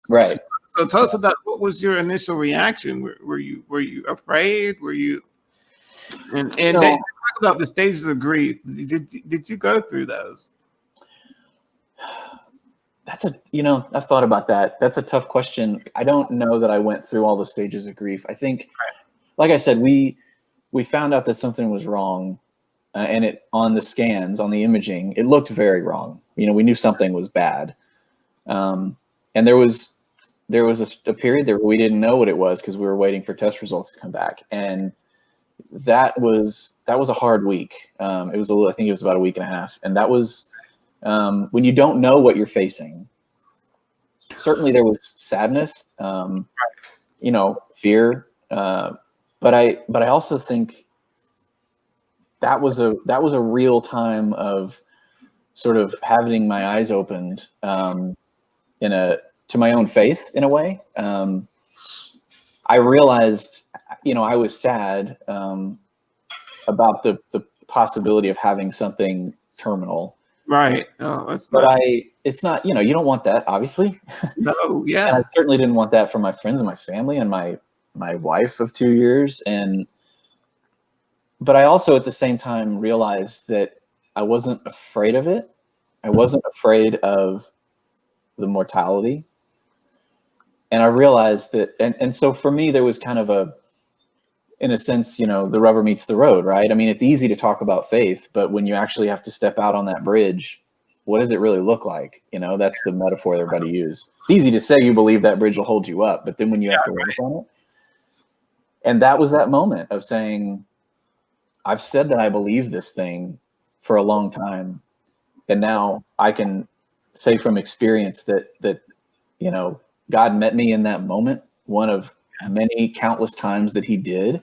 Right. So tell us about what was your initial reaction? Were you afraid? Were you and they So talk about the stages of grief. Did you go through those? I've thought about that. That's a tough question. I don't know that I went through all the stages of grief. I think, like I said, we found out that something was wrong, and it on the scans, on the imaging, it looked very wrong. We knew something was bad, and there was a period there where we didn't know what it was because we were waiting for test results to come back, and that was a hard week. It was I think it was about a week and a half, and that was when you don't know what you're facing. Certainly there was sadness, fear, but I also think that was a real time of sort of having my eyes opened to my own faith in a way. I realized, I was sad about the possibility of having something terminal. Right. Oh, but it's not, you don't want that, obviously. No, And yeah. I certainly didn't want that for my friends and my family and my wife of 2 years. But I also at the same time realized that I wasn't afraid of it. I wasn't afraid of the mortality. And I realized that, and so for me, there was kind of in a sense, the rubber meets the road, right? I mean, it's easy to talk about faith, but when you actually have to step out on that bridge, what does it really look like? That's the metaphor everybody uses. It's easy to say you believe that bridge will hold you up, but then when you have to work on it. And that was that moment of saying, I've said that I believe this thing for a long time. And now I can say from experience that God met me in that moment, one of many countless times that he did.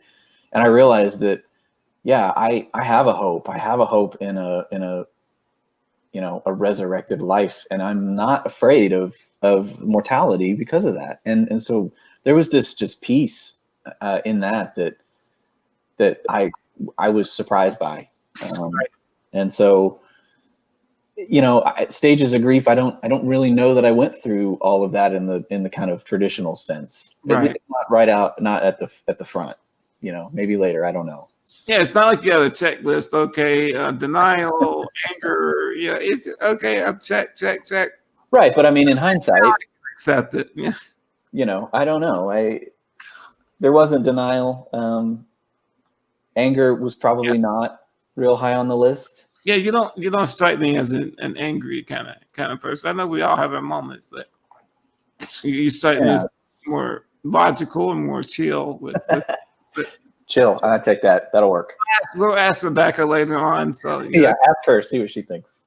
And I realized that, yeah, I have a hope. I have a hope in a resurrected life, and I'm not afraid of mortality because of that. And so there was this just peace in that I was surprised by. And so, stages of grief, I don't really know that I went through all of that in the kind of traditional sense. At least not at the front. Maybe later. I don't know. Yeah, it's not like you have a checklist. Okay, denial, anger. Yeah, it's okay. I'll check. Right, but I mean, in hindsight, accept it. Yeah. I don't know. There wasn't denial. Anger was probably not real high on the list. Yeah, you don't strike me as an angry kind of person. I know we all have our moments, but you strike me as more logical and more chill. With chill. I take that. That'll work. We'll ask Rebecca later on. So yeah, ask her, see what she thinks.